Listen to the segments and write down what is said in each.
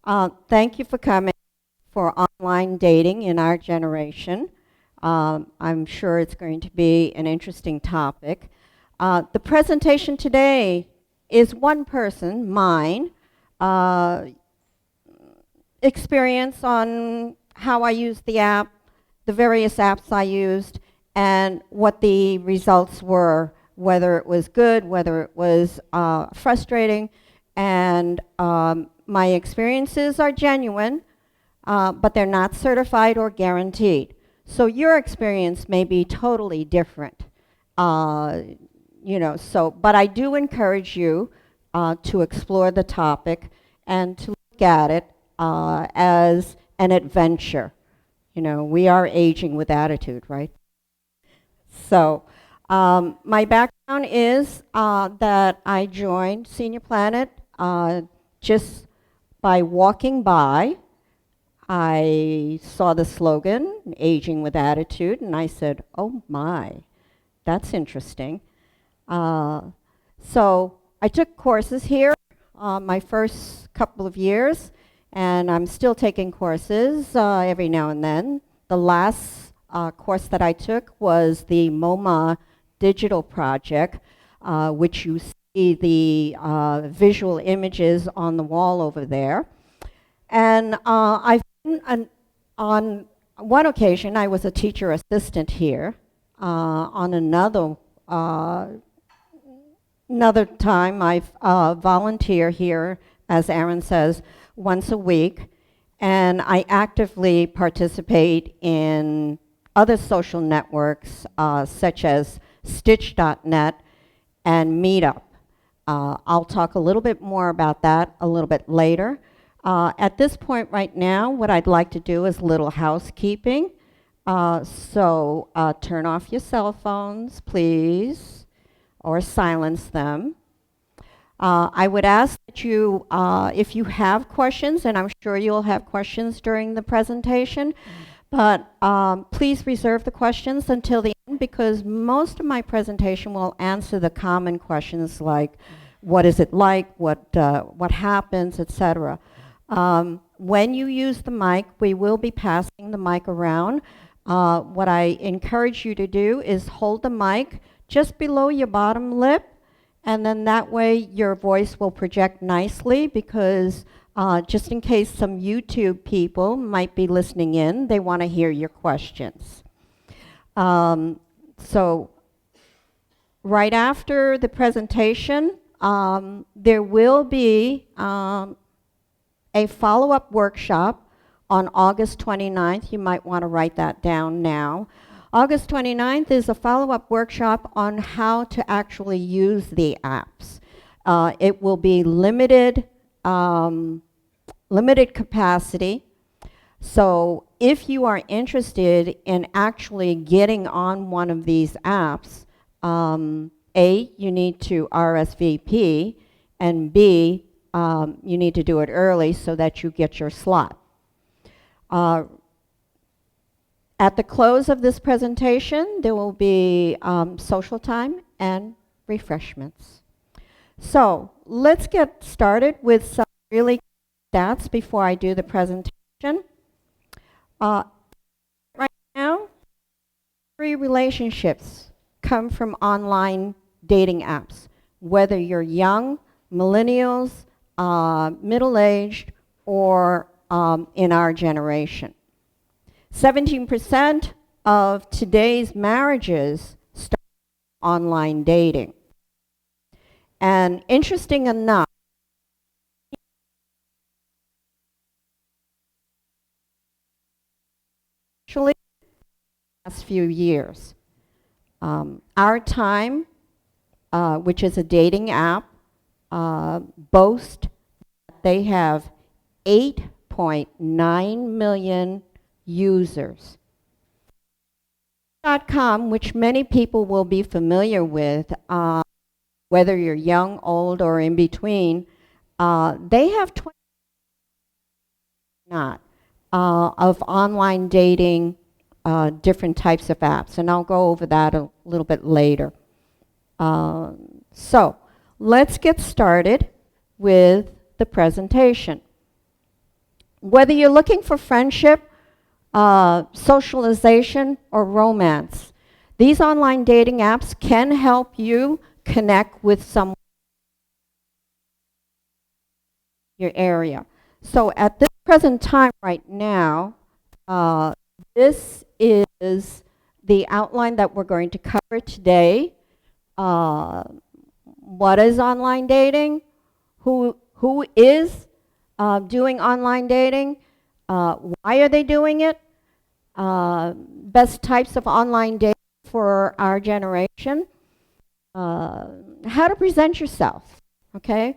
Thank you for coming for online dating in our generation. I'm sure it's going to be an interesting topic. The presentation today is one person, mine, uh, experience on how I used the app, the various apps I used, and what the results were, whether it was good, whether it was frustrating, and my experiences are genuine, but they're not certified or guaranteed. So your experience may be totally different. Uh, but I do encourage you to explore the topic and to look at it as an adventure. You know, we are aging with attitude, right? So, my background is that I joined Senior Planet just by walking by. I saw the slogan, Aging with Attitude, and I said, oh my, that's interesting. So I took courses here my first couple of years, and I'm still taking courses every now and then. The last course that I took was the MoMA digital project, which you see the visual images on the wall over there. And on one occasion, I was a teacher assistant here. On another time, I volunteer here, as Aaron says, once a week, and I actively participate in other social networks such as Stitch.net and Meetup. I'll talk a little bit more about that a little bit later. At this point right now, what I'd like to do is a little housekeeping. So turn off your cell phones, please, or silence them. I would ask that you, if you have questions, and I'm sure you'll have questions during the presentation, but please reserve the questions until the end, because most of my presentation will answer the common questions like, what is it like, what happens, etc. When you use the mic, we will be passing the mic around. What I encourage you to do is hold the mic just below your bottom lip, and then that way your voice will project nicely, because just in case some YouTube people might be listening in, they want to hear your questions. So right after the presentation, there will be a follow-up workshop on August 29th. You might want to write that down now. August 29th is a follow-up workshop on how to actually use the apps. It will be limited capacity. So if you are interested in actually getting on one of these apps, A, you need to RSVP, and B, you need to do it early so that you get your slot. At the close of this presentation, there will be social time and refreshments. So let's get started with some really stats before I do the presentation. Right now, 3 relationships come from online dating apps, whether you're young, millennials, middle-aged, or in our generation. 17% of today's marriages start online dating. And interesting enough, actually, the last few years, Our Time, which is a dating app, boast that they have 8.9 million users. .com, which many people will be familiar with, whether you're young, old, or in between, they have 20 of online dating, different types of apps, and I'll go over that a little bit later. So let's get started with the presentation. Whether you're looking for friendship, socialization, or romance, these online dating apps can help you connect with someone in your area. So at this present time right now, this is the outline that we're going to cover today. What is online dating? Who is doing online dating? Why are they doing it? Best types of online dating for our generation. How to present yourself, okay?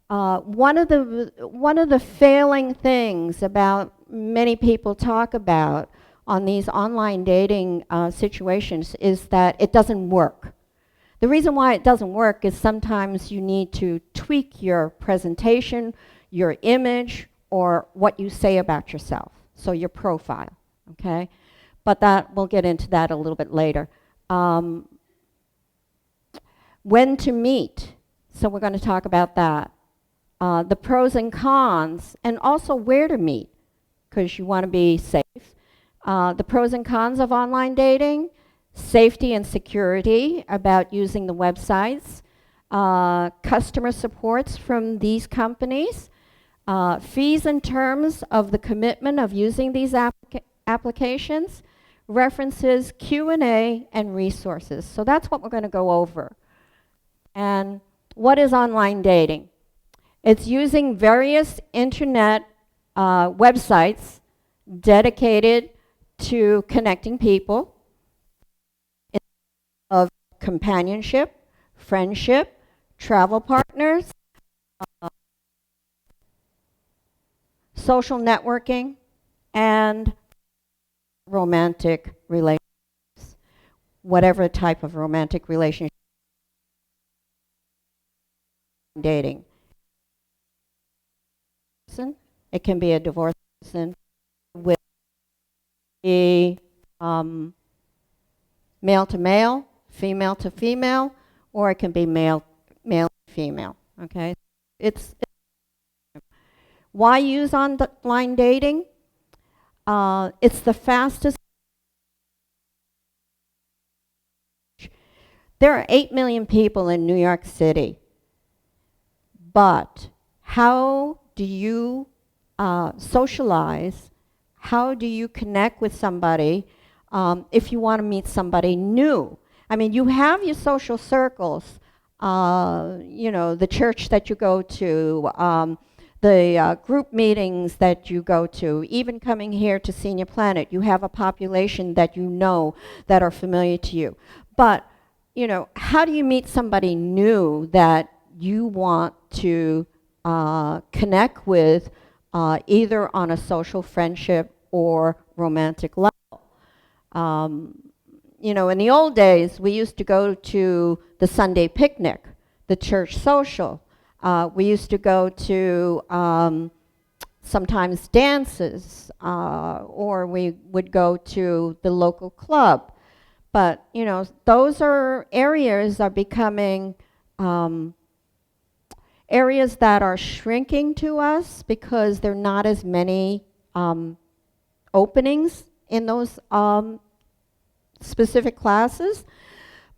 One of the failing things about many people talk about on these online dating situations is that it doesn't work. The reason why it doesn't work is sometimes you need to tweak your presentation, your image, or what you say about yourself, so your profile, okay? But we'll get into that a little bit later. When to meet, so we're going to talk about that. The pros and cons, and also where to meet, because you want to be safe. The pros and cons of online dating, safety and security about using the websites, customer supports from these companies, fees and terms of the commitment of using these applications, references, Q&A, and resources. So that's what we're going to go over. And what is online dating? It's using various internet websites dedicated to connecting people of companionship, friendship, travel partners, social networking, and romantic relationships, whatever type of romantic relationship dating. It can be a divorced person with a male to male, female to female, or it can be male to female. Okay, why use online dating? It's the fastest. There are 8 million people in New York City, but how do you socialize? How do you connect with somebody if you want to meet somebody new? I mean, you have your social circles, you know, the church that you go to, the group meetings that you go to, even coming here to Senior Planet, you have a population that you know that are familiar to you. But, you know, how do you meet somebody new that you want to connect with either on a social friendship or romantic level? You know, in the old days, we used to go to the Sunday picnic, the church social. We used to go to sometimes dances, or we would go to the local club. But, you know, those areas are becoming areas that are shrinking to us because there are not as many openings in those specific classes.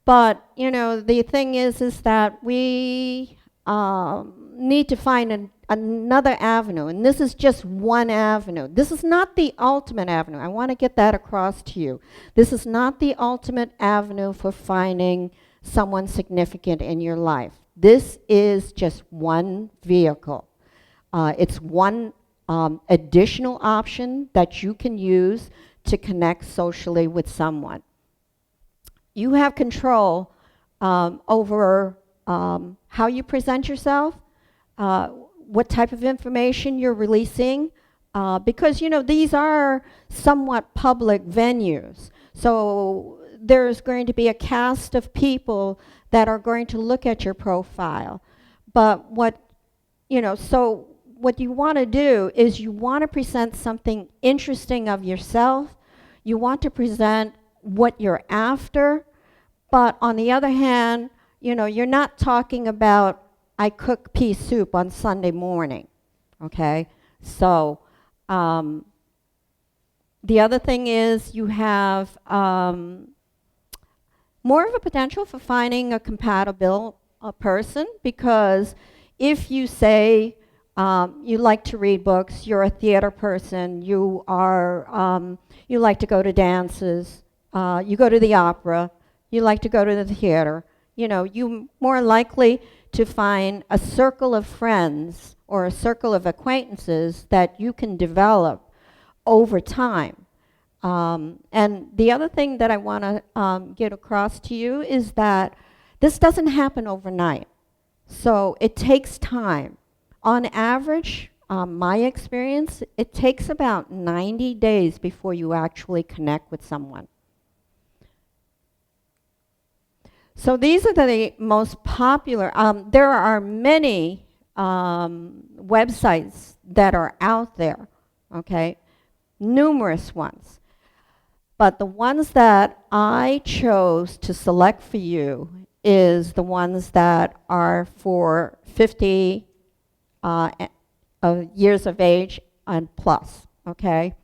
But, you know, the thing is that we need to find another avenue, and this is just one avenue. This is not the ultimate avenue. I want to get that across to you. This is not the ultimate avenue for finding someone significant in your life. This is just one vehicle. It's one additional option that you can use to connect socially with someone. You have control over how you present yourself, what type of information you're releasing, because, you know, these are somewhat public venues. So there's going to be a cast of people that are going to look at your profile. But what you want to do is you want to present something interesting of yourself. You want to present what you're after. But on the other hand, you know, you're not talking about, I cook pea soup on Sunday morning, okay? So Um, the other thing is you have more of a potential for finding a compatible person, because if you say you like to read books, you're a theater person, you like to go to dances, you go to the opera, you like to go to the theater, you're more likely to find a circle of friends or a circle of acquaintances that you can develop over time. And the other thing that I want to get across to you is that this doesn't happen overnight. So it takes time. On average, my experience, it takes about 90 days before you actually connect with someone. So these are the most popular. There are many websites that are out there, okay? Numerous ones. But the ones that I chose to select for you is the ones that are for 50 years of age and plus, okay?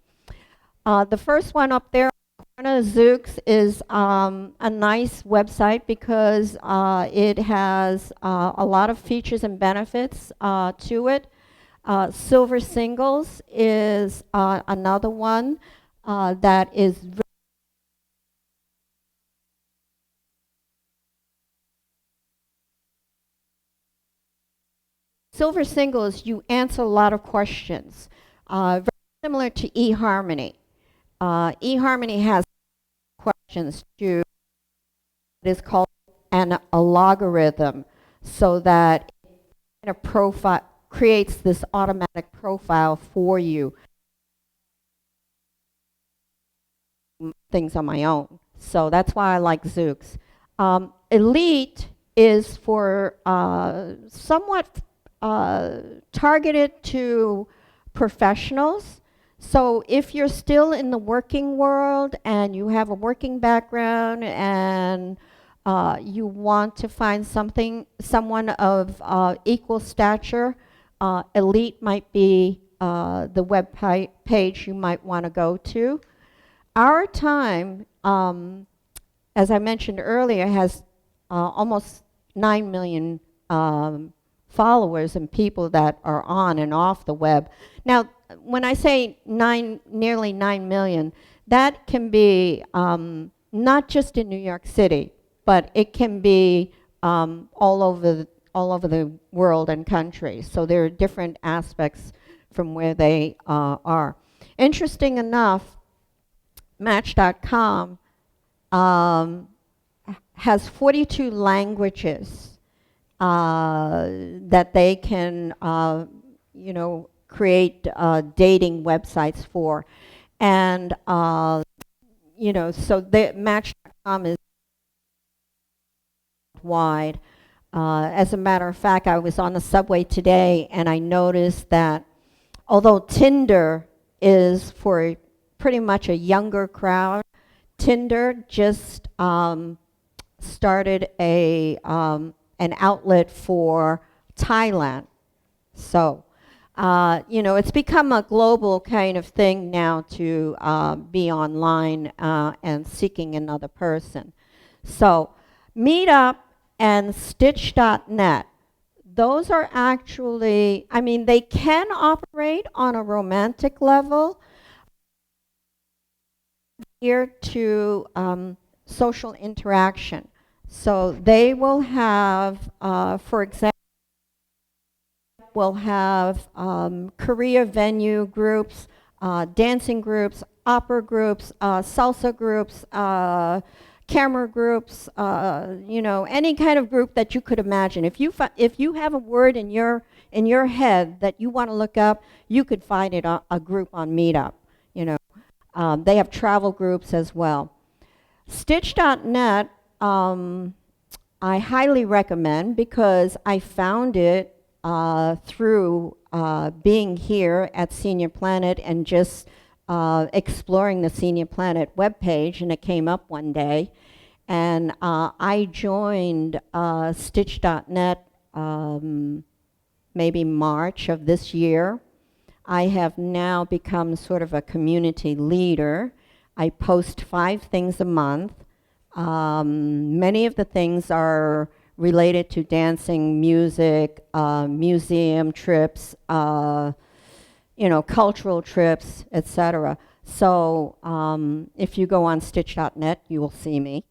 The first one up there, Zooks, is a nice website because it has a lot of features and benefits to it. Silver Singles is another one that is Silver Singles, you answer a lot of questions, very similar to eHarmony. eHarmony has questions to what is called a logarithm, so that a profile creates this automatic profile for you. Things on my own, so that's why I like Zooks. Elite is for somewhat targeted to professionals. So if you're still in the working world and you have a working background and you want to find someone of equal stature, Elite might be the web page you might want to go to. Our Time, as I mentioned earlier, has almost 9 million followers and people that are on and off the web. Now, when I say nearly 9 million, that can be not just in New York City, but it can be all over the world and country. So there are different aspects from where they are. Interesting enough, Match.com has 42 languages that they can, create dating websites for. And, so Match.com is wide. As a matter of fact, I was on the subway today and I noticed that although Tinder is for pretty much a younger crowd, Tinder just started an outlet for Thailand. So, it's become a global kind of thing now to be online and seeking another person. So, Meetup and Stitch.net, those are actually, they can operate on a romantic level here to social interaction. So they will have, for example, will have career venue groups, dancing groups, opera groups, salsa groups, camera groups, any kind of group that you could imagine. If you have a word in your head that you want to look up, you could find it a group on Meetup. They have travel groups as well. Stitch.net, I highly recommend because I found it through being here at Senior Planet and just exploring the Senior Planet webpage, and it came up one day. And I joined Stitch.net maybe March of this year. I have now become sort of a community leader. I post 5 things a month. Many of the things are related to dancing, music, museum trips, cultural trips, etc. So if you go on stitch.net, you will see me.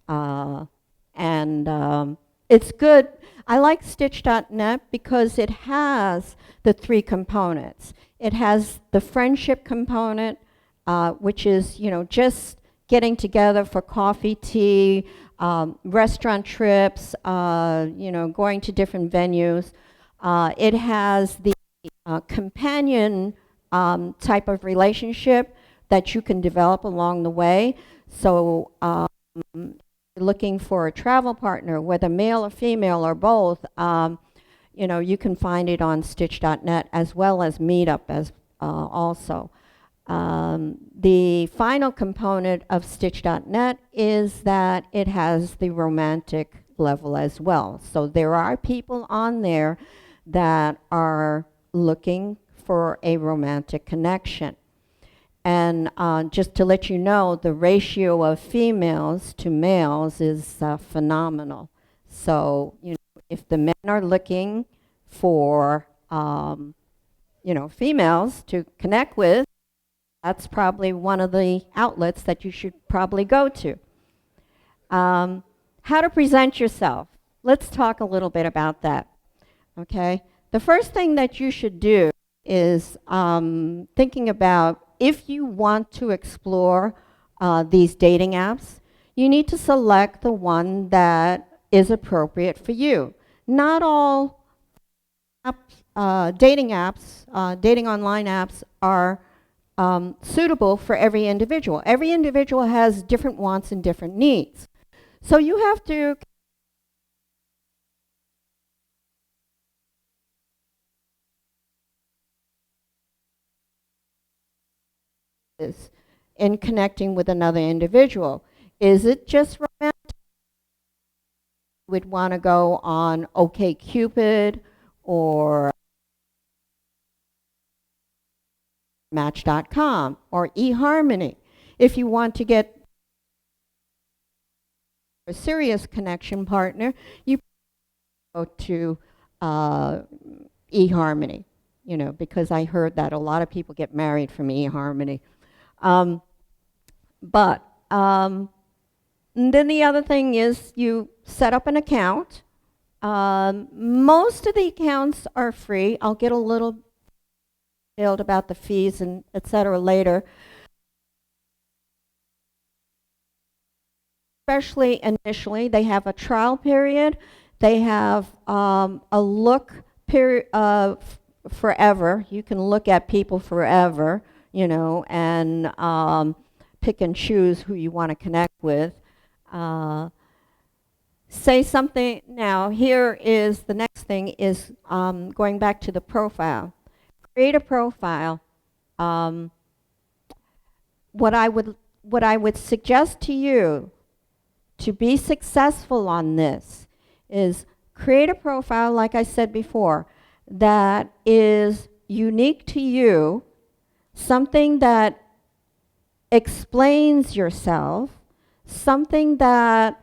And it's good. I like stitch.net because it has the 3 components. It has the friendship component, which is, just getting together for coffee, tea, restaurant trips, going to different venues. It has the companion type of relationship that you can develop along the way. So looking for a travel partner, whether male or female or both, you can find it on stitch.net as well as Meetup as also. The final component of stitch.net is that it has the romantic level as well. So there are people on there that are looking for a romantic connection. And just to let you know, the ratio of females to males is phenomenal. So, if the men are looking for, females to connect with, that's probably one of the outlets that you should probably go to. How to present yourself. Let's talk a little bit about that, okay? The first thing that you should do is thinking about if you want to explore these dating apps, you need to select the one that is appropriate for you. Not all dating apps, dating online apps are suitable for every individual. Every individual has different wants and different needs. So you have to in connecting with another individual. Is it just romantic? Would want to go on OkCupid or Match.com or eHarmony. If you want to get a serious connection partner, you go to eHarmony, because I heard that a lot of people get married from eHarmony. But then the other thing is you set up an account. Most of the accounts are free. I'll get a little detailed about the fees and et cetera later. Especially initially, they have a trial period. They have a look period forever. You can look at people forever, and pick and choose who you want to connect with. Say something. Now, here is the next thing is going back to the profile. Create a profile. What I would suggest to you to be successful on this is create a profile, like I said before, that is unique to you, something that explains yourself, something that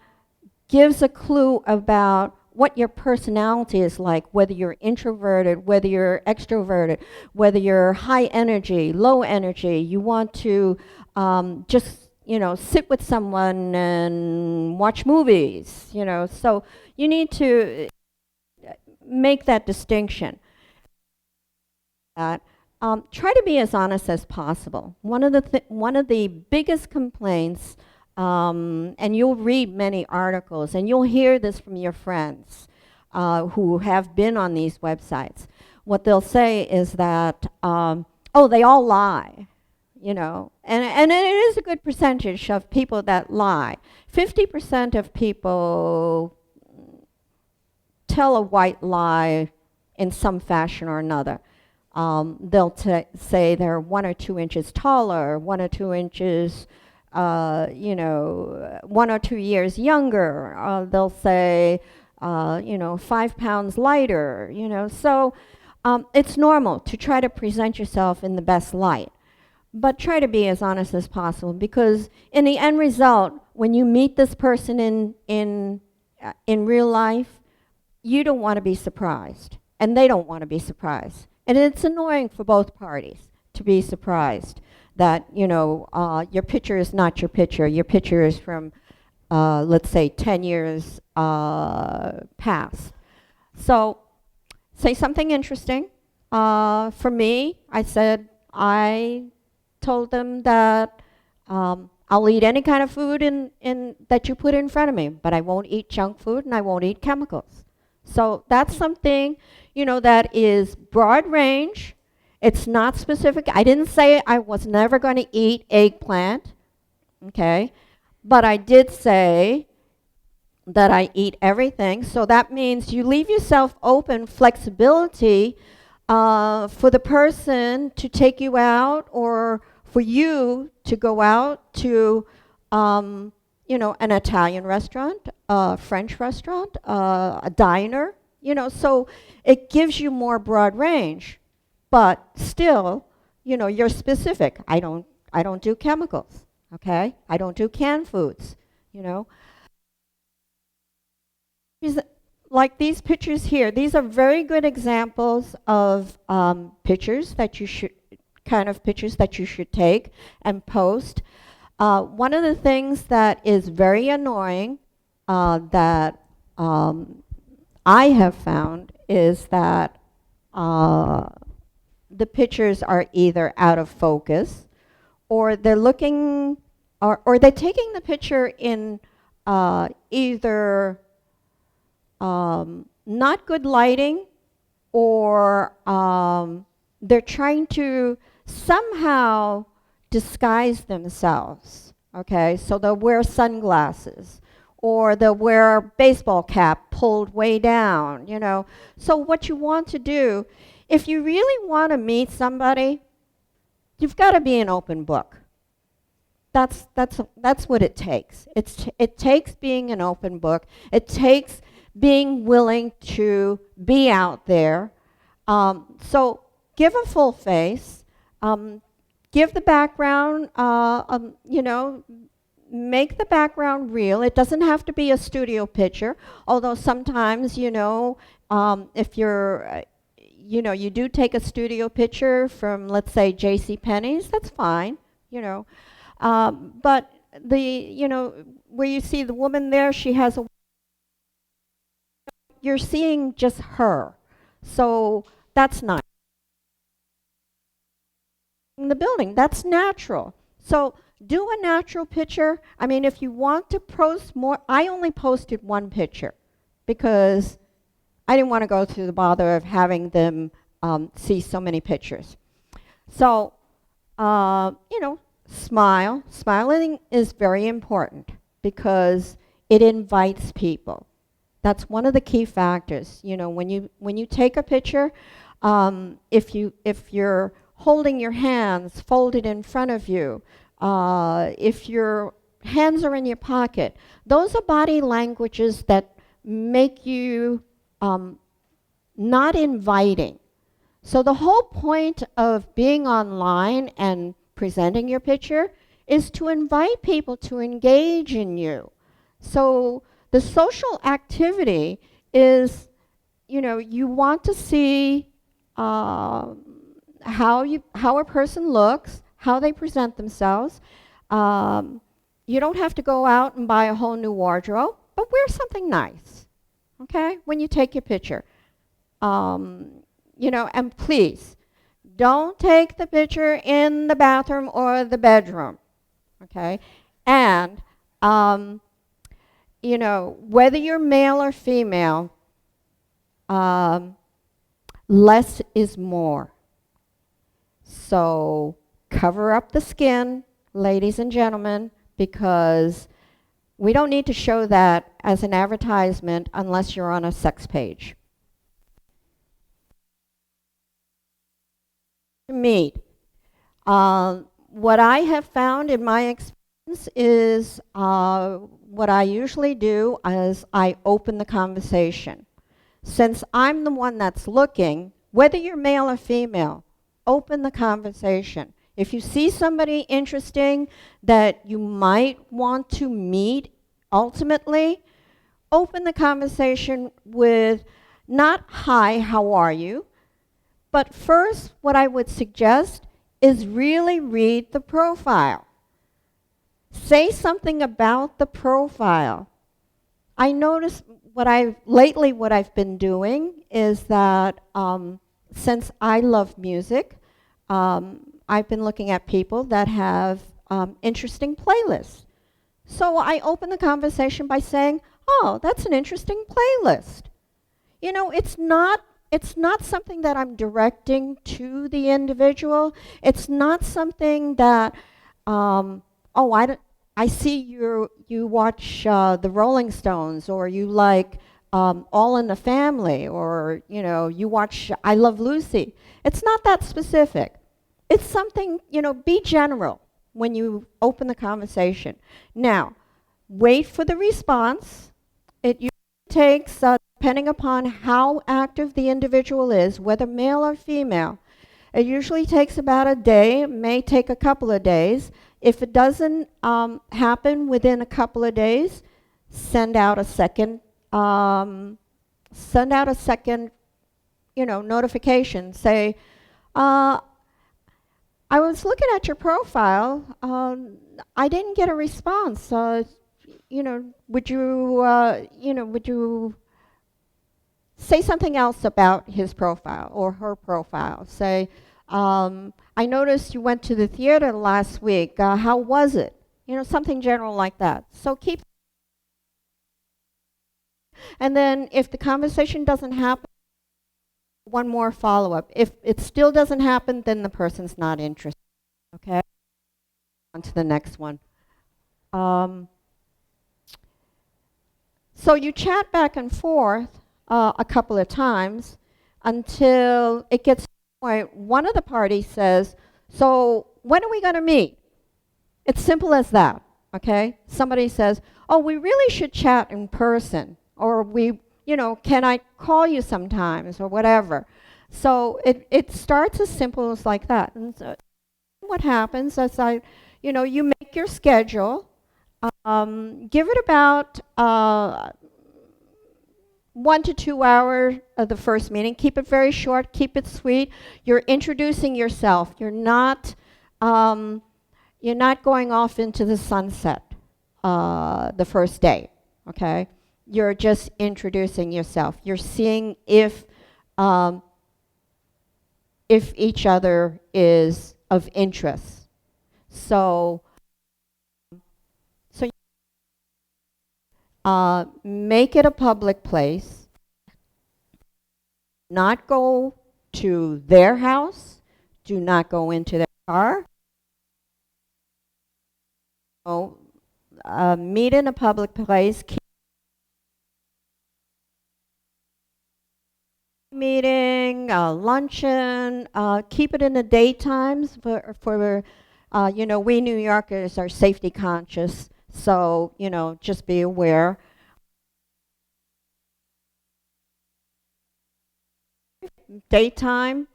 gives a clue about what your personality is like, whether you're introverted, whether you're extroverted, whether you're high energy, low energy. You want to just sit with someone and watch movies, So you need to make that distinction. Try to be as honest as possible. One of the biggest complaints, and you'll read many articles, and you'll hear this from your friends who have been on these websites. What they'll say is that, they all lie. And it is a good percentage of people that lie. 50% of people tell a white lie in some fashion or another. They'll say they're 1 or 2 inches taller, 1 or 2 inches, 1 or 2 years younger. They'll say, 5 pounds lighter, So It's normal to try to present yourself in the best light, but try to be as honest as possible, because in the end result, when you meet this person in real life, you don't want to be surprised, and they don't want to be surprised. And it's annoying for both parties to be surprised that, your picture is not your picture. Your picture is from, let's say, 10 years past. So say something interesting. For me, I told them that I'll eat any kind of food that you put in front of me, but I won't eat junk food and I won't eat chemicals. So that's something, that is broad range. It's not specific. I didn't say I was never going to eat eggplant, okay? But I did say that I eat everything. So that means you leave yourself open, flexibility for the person to take you out, or for you to go out to, an Italian restaurant, a French restaurant, a diner, so it gives you more broad range. But still, you're specific. I don't do chemicals, okay? I don't do canned foods, Like these pictures here, these are very good examples of pictures that you should take and post. One of the things that is very annoying that I have found is that the pictures are either out of focus, or they're looking, or they're taking the picture in either not good lighting, or they're trying to somehow disguise themselves, okay? So they'll wear sunglasses, or they'll wear a baseball cap pulled way down, So what you want to do, if you really want to meet somebody, you've got to be an open book. That's what it takes. It takes being an open book. It takes being willing to be out there. So give a full face. Give the background, make the background real. It doesn't have to be a studio picture, although sometimes, if you're, you do take a studio picture from, let's say, J.C. Penney's, that's fine, But where you see the woman there, she has you're seeing just her. So that's nice. In the building, that's natural. So do a natural picture. I mean, if you want to post more, I only posted one picture because I didn't want to go through the bother of having them see so many pictures. So, smile. Smiling is very important because it invites people. That's one of the key factors. When you take a picture, if you're holding your hands folded in front of you, if your hands are in your pocket, those are body languages that make you not inviting. So the whole point of being online and presenting your picture is to invite people to engage in you. So the social activity is, you want to see how a person looks, how they present themselves. You don't have to go out and buy a whole new wardrobe, but wear something nice, okay, when you take your picture. And please, don't take the picture in the bathroom or the bedroom, okay? And, whether you're male or female, less is more. So cover up the skin, ladies and gentlemen, because we don't need to show that as an advertisement unless you're on a sex page. Meet. What I have found in my experience is what I usually do is I open the conversation. Since I'm the one that's looking, Whether you're male or female, open the conversation. If you see somebody interesting that you might want to meet ultimately, open the conversation with not, hi, how are you? But first, what I would suggest is really read the profile. Say something about the profile. I notice what I've been doing is that since I love music, I've been looking at people that have interesting playlists. So I open the conversation by saying, oh, that's an interesting playlist. You know, it's not something that I'm directing to the individual. It's not something that, oh, I see you watch the Rolling Stones, or you like All in the Family, or you watch I Love Lucy. It's not that specific. It's something, be general when you open the conversation. Now, wait for the response. It usually takes, depending upon how active the individual is, whether male or female, it usually takes about a day. It may take a couple of days. If it doesn't happen within a couple of days, send out a second, notification. Say, I was looking at your profile. I didn't get a response. Would you say something else about his profile or her profile? Say, I noticed you went to the theater last week. How was it? Something general like that. So keep, and then if the conversation doesn't happen, one more follow-up. If it still doesn't happen, then the person's not interested. Okay? On to the next one. So you chat back and forth a couple of times until it gets to the point one of the parties says, so when are we going to meet? It's simple as that, okay? Somebody says, oh, we really should chat in person, or can I call you sometimes, or whatever. So it starts as simple as like that. And so what happens is you make your schedule. Give it about 1 to 2 hours of the first meeting. Keep it very short. Keep it sweet. You're introducing yourself. You're not going off into the sunset the first day. Okay, you're just introducing yourself. You're seeing if each other is of interest. So make it a public place. Not go to their house. Do not go into their car. Meet in a public place. Keep meeting, luncheon. Keep it in the daytimes for we New Yorkers are safety conscious. So, just be aware. Daytime,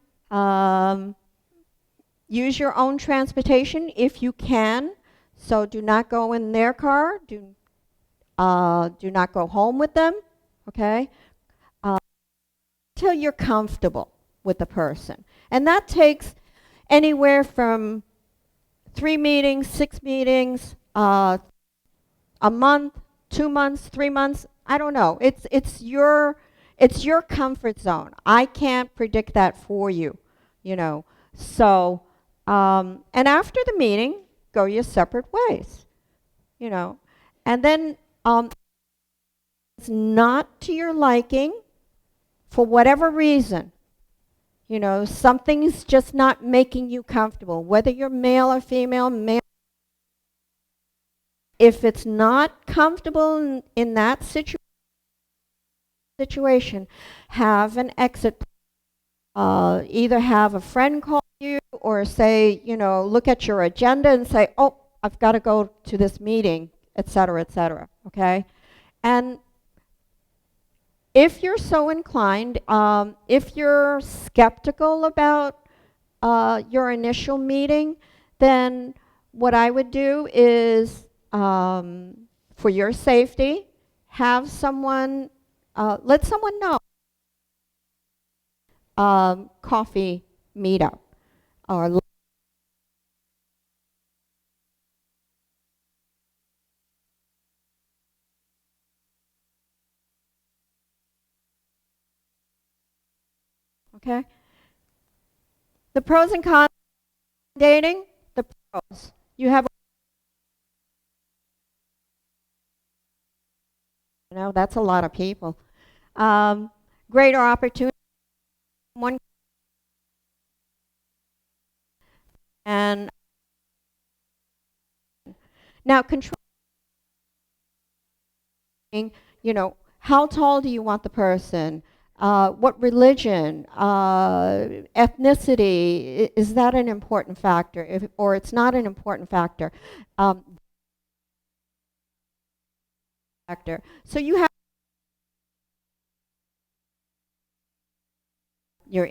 use your own transportation if you can. So do not go in their car. Do not go home with them, okay? Until you're comfortable with the person. And that takes anywhere from 3 meetings, 6 meetings, a month, 2 months, 3 months. I don't know. It's your comfort zone. I can't predict that for you, So, and after the meeting, go your separate ways, And then it's not to your liking for whatever reason. Something's just not making you comfortable, whether you're male or female, If it's not comfortable in that situation, have an exit. Either have a friend call you or say, look at your agenda and say, oh, I've got to go to this meeting, et cetera, okay? And if you're so inclined, if you're skeptical about your initial meeting, then what I would do is, for your safety, have someone, let someone know, coffee meetup, or okay. The pros and cons of dating, the pros. You have, that's a lot of people. Um, Greater opportunity, one, and now controlling, how tall do you want the person? What religion, ethnicity, is that an important factor? Or it's not an important factor. Factor. So you have your,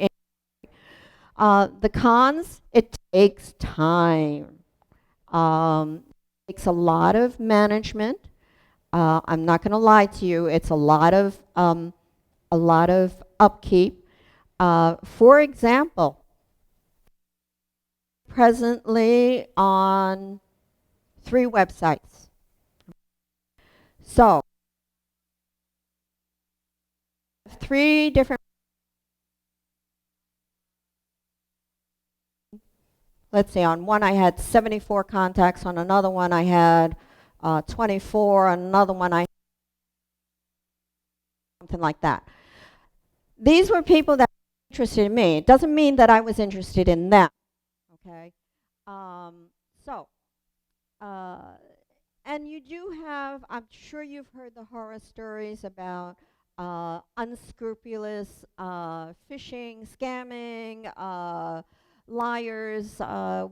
the cons, it takes time. It takes a lot of management. I'm not going to lie to you. It's a lot of upkeep. For example, presently on 3 websites. So 3 different. Let's see. On one I had 74 contacts. On another one I had 24. On another one I something like that. These were people that were interested in me. It doesn't mean that I was interested in them. Okay. So, uh, and you do have, I'm sure you've heard the horror stories about unscrupulous phishing, scamming, liars,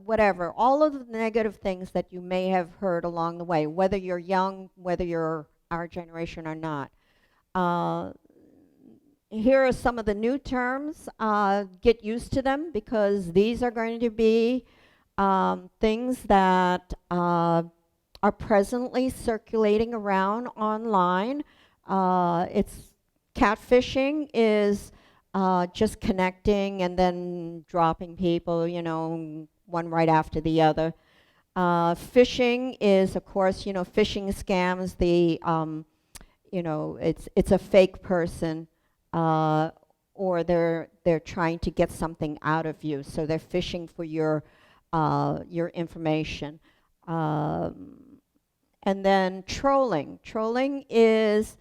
whatever. All of the negative things that you may have heard along the way, whether you're young, whether you're our generation or not. Here are some of the new terms. Get used to them because these are going to be things that are presently circulating around online. It's catfishing is just connecting and then dropping people, one right after the other. Phishing is, of course, phishing scams. It's a fake person, or they're trying to get something out of you. So they're phishing for your information. And then trolling. Trolling is,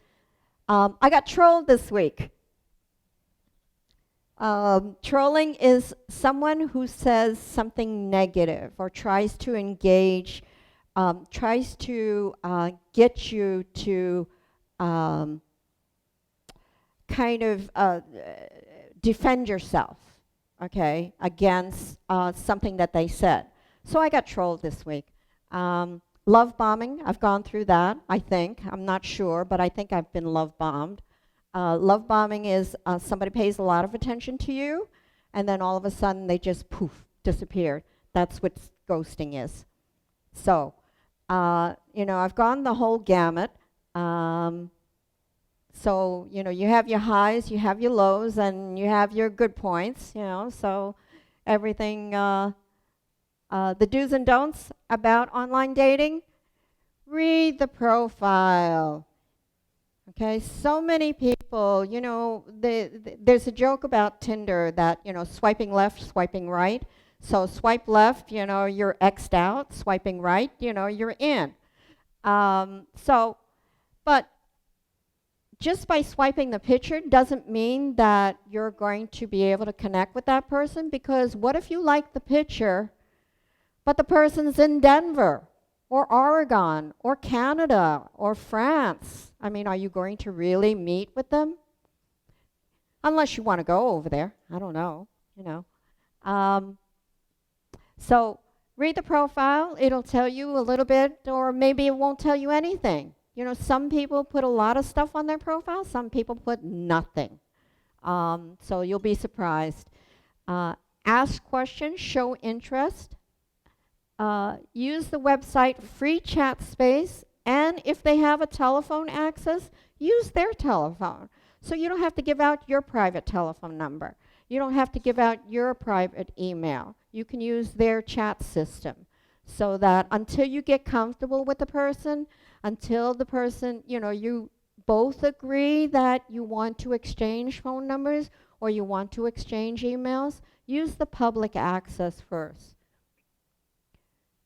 I got trolled this week. Trolling is someone who says something negative or tries to engage, tries to get you to kind of defend yourself, okay, against something that they said. So I got trolled this week. Love bombing, I've gone through that, I think. I'm not sure, but I think I've been love bombed. Love bombing is somebody pays a lot of attention to you, and then all of a sudden they just poof, disappear. That's what ghosting is. So, I've gone the whole gamut. So, you have your highs, you have your lows, and you have your good points, so everything, the do's and don'ts about online dating, read the profile. Okay, so many people, there's a joke about Tinder that, swiping left, swiping right. So swipe left, you're X'd out. Swiping right, you're in. But just by swiping the picture doesn't mean that you're going to be able to connect with that person, because what if you like the picture, but the person's in Denver or Oregon or Canada or France? I mean, are you going to really meet with them? Unless you want to go over there. I don't know, So read the profile. It'll tell you a little bit, or maybe it won't tell you anything. You know, some people put a lot of stuff on their profile, some people put nothing. So you'll be surprised. Uh, Ask questions, show interest. Use the website free chat space, and if they have a telephone access, use their telephone. So you don't have to give out your private telephone number. You don't have to give out your private email. You can use their chat system so that until you get comfortable with the person, until the person, you know, you both agree that you want to exchange phone numbers or you want to exchange emails, use the public access first.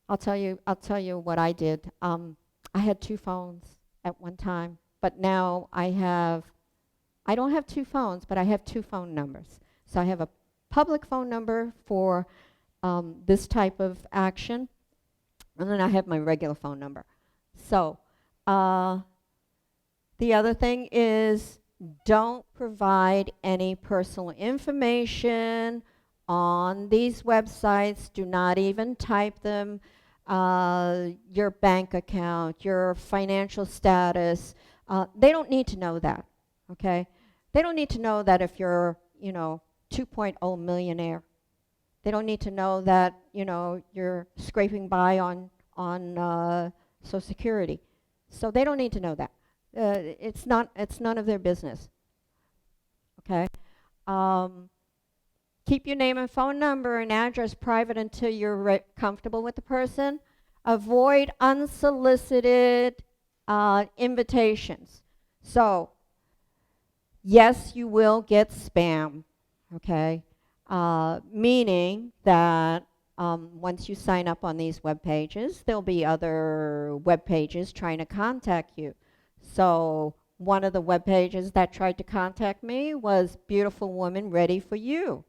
I'll tell you what I did. I had two phones at one time, but now I don't have two phones, but I have two phone numbers. So I have a public phone number for this type of action, and then I have my regular phone number. So the other thing is don't provide any personal information on these websites. Do not even type them. Your bank account, your financial status. They don't need to know that, okay? They don't need to know that if you're, you know, 2.0 millionaire. They don't need to know that, you know, you're scraping by on Social Security. So they don't need to know that. It's none of their business, okay? Um, Keep your name and phone number and address private until you're comfortable with the person. Avoid unsolicited invitations. So, yes, you will get spam, okay? Meaning that once you sign up on these web pages, there'll be other web pages trying to contact you. So, one of the web pages that tried to contact me was Beautiful Woman Ready for You.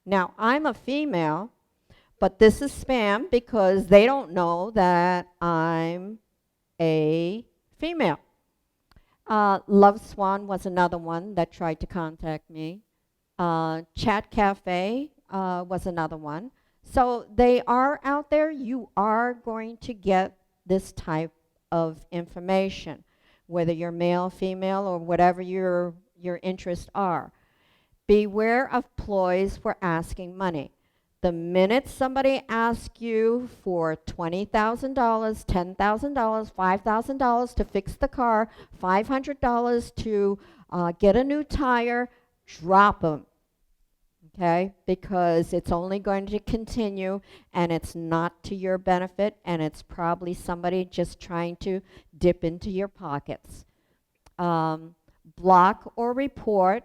Now, I'm a female, but this is spam because they don't know that I'm a female. Love Swan was another one that tried to contact me. Chat Cafe was another one. So they are out there. You are going to get this type of information, whether you're male, female, or whatever your interests are. Beware of ploys for asking money. The minute somebody asks you for $20,000, $10,000, $5,000 to fix the car, $500 to get a new tire, drop them, okay? Because it's only going to continue and it's not to your benefit and it's probably somebody just trying to dip into your pockets. Block or report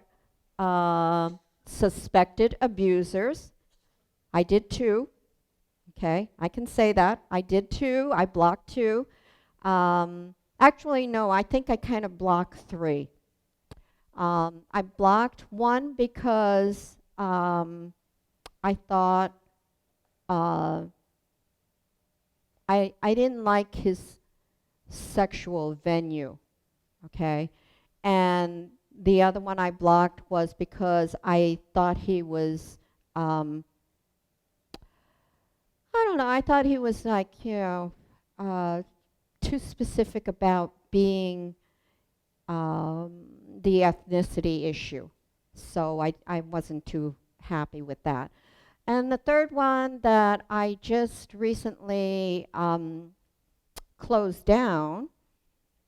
suspected abusers. I did too. Okay, I can say that. I did too. I blocked two. Actually, no, I think I kind of blocked three. I blocked one because I thought I didn't like his sexual venue. Okay, and the other one I blocked was because I thought he was, I don't know, I thought he was like, you know, too specific about being the ethnicity issue. So I wasn't too happy with that. And the third one that I just recently closed down,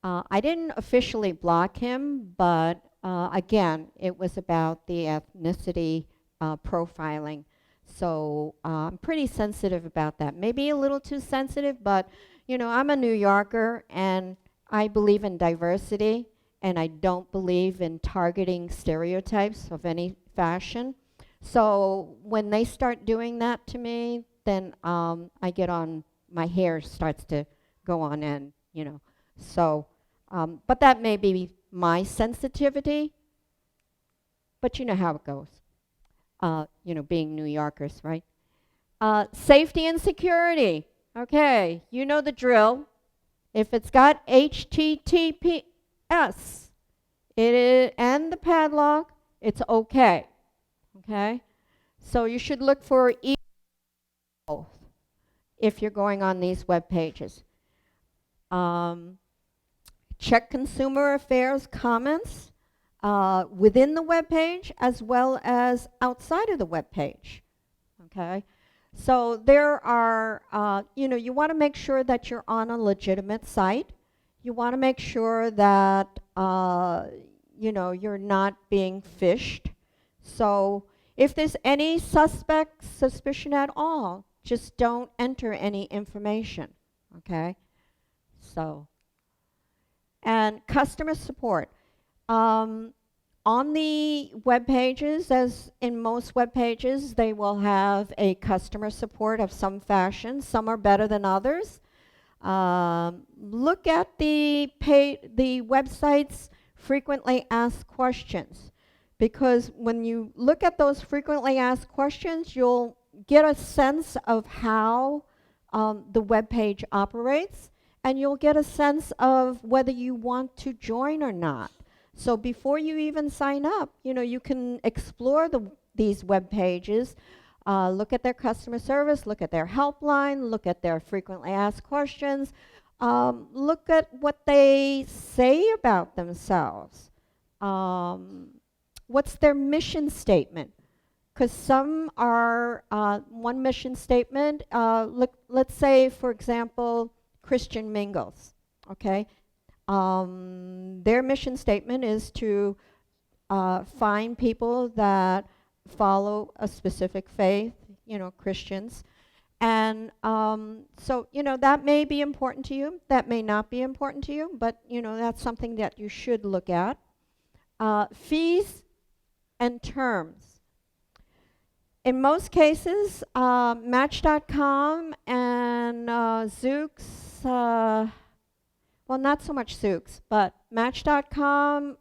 I didn't officially block him, but again, it was about the ethnicity profiling. So I'm pretty sensitive about that. Maybe a little too sensitive, but you know, I'm a New Yorker and I believe in diversity and I don't believe in targeting stereotypes of any fashion. So when they start doing that to me, then I get on, my hair starts to go on end, you know. So, but that may be my sensitivity, but you know how it goes. You know, being New Yorkers, right? Safety and security. Okay, you know the drill. If it's got HTTPS and the padlock, it's okay. Okay? So you should look for both if you're going on these web pages. Check consumer affairs comments within the web page as well as outside of the web page. Okay? So there are, you want to make sure that you're on a legitimate site. You want to make sure that, you're not being phished. So if there's any suspicion at all, just don't enter any information, okay? So, and customer support. On the web pages, as in most web pages, they will have a customer support of some fashion. Some are better than others. Look at the website's frequently asked questions, because when you look at those frequently asked questions, you'll get a sense of how the web page operates, and you'll get a sense of whether you want to join or not. So before you even sign up, you can explore these web pages, look at their customer service, look at their helpline, look at their frequently asked questions, look at what they say about themselves. What's their mission statement? Because some are, one mission statement, let's say, for example, Christian Mingles, okay? Their mission statement is to find people that follow a specific faith, Christians. And so, that may be important to you. That may not be important to you, but, that's something that you should look at. Fees and terms. In most cases, Match.com and Zoox, well, not so much Zoox, but Match.com,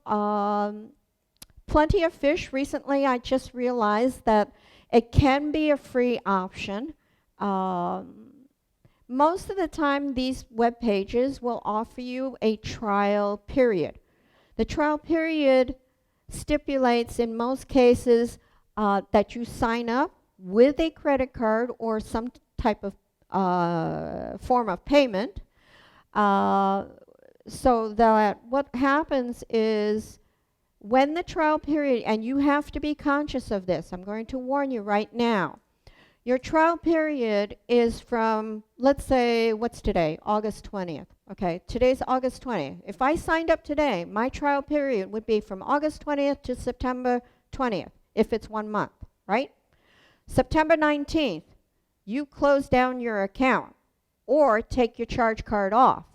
Plenty of Fish. Recently, I just realized that it can be a free option. Most of the time, these web pages will offer you a trial period. The trial period stipulates, in most cases, that you sign up with a credit card or some type of form of payment. So that what happens is, when the trial period, and you have to be conscious of this, I'm going to warn you right now. Your trial period is from, let's say, what's today? August 20th. Okay, today's August 20th. If I signed up today, my trial period would be from August 20th to September 20th, if it's 1 month, right? September 19th, you close down your account or take your charge card off,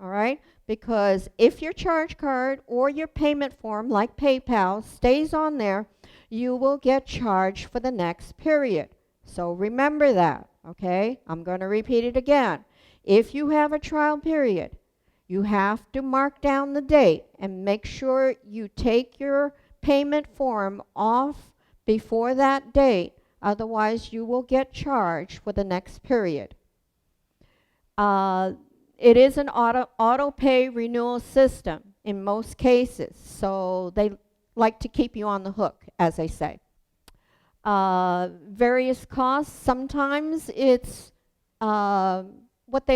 all right? Because if your charge card or your payment form, like PayPal, stays on there, you will get charged for the next period. So remember that, okay? I'm going to repeat it again. If you have a trial period, you have to mark down the date and make sure you take your payment form off before that date. Otherwise, you will get charged for the next period. It is an auto pay renewal system in most cases, so they like to keep you on the hook, as they say. Various costs. Sometimes it's what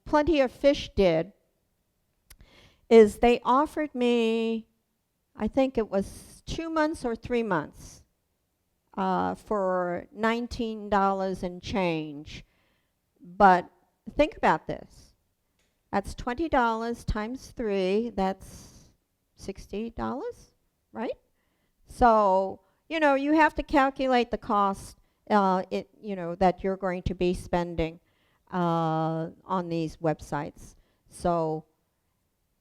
Plenty of Fish did is they offered me, I think it was 2 months or 3 months for $19 and change. But think about this. That's $20 times 3, that's $60, right? So, you have to calculate the cost, that you're going to be spending on these websites. So,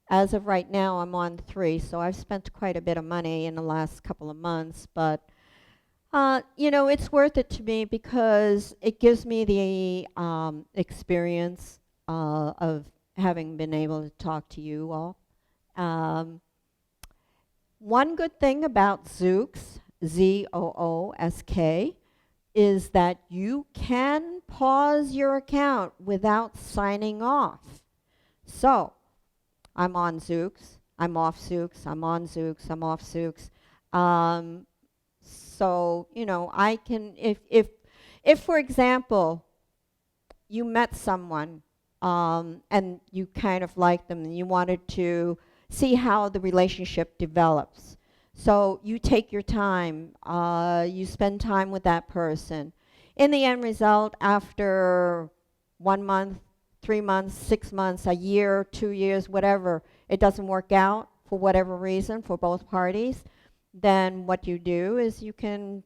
as of right now, I'm on 3, so I've spent quite a bit of money in the last couple of months, but it's worth it to me because it gives me the experience of having been able to talk to you all. One good thing about Zoox, Zoosk, is that you can pause your account without signing off. So, I'm on Zoox, I'm off Zoox, I'm on Zoox, I'm off Zoox. So, I can, if for example, you met someone and you kind of like them, and you wanted to see how the relationship develops. So you take your time, you spend time with that person. In the end result, after 1 month, 3 months, 6 months, a year, 2 years, whatever, it doesn't work out for whatever reason for both parties, then what you do is you can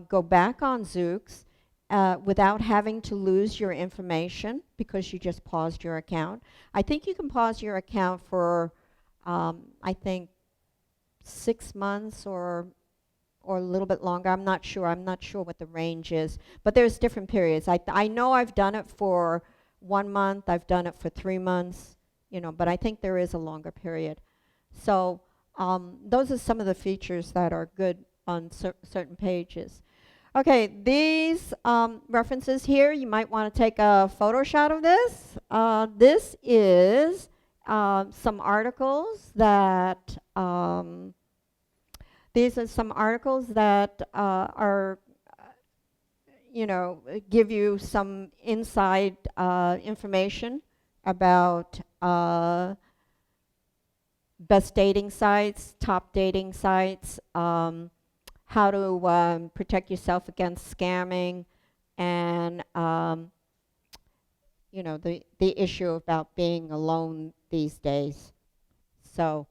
go back on Zoox without having to lose your information because you just paused your account. I think you can pause your account for, I think, 6 months or a little bit longer. I'm not sure. I'm not sure what the range is. But there's different periods. I know I've done it for 1 month. I've done it for 3 months, but I think there is a longer period. So those are some of the features that are good on certain pages. Okay, these references here, you might want to take a photo shot of this. This is some articles that these are some articles that are, give you some inside information about best dating sites, top dating sites, how to protect yourself against scamming, and the issue about being alone these days. So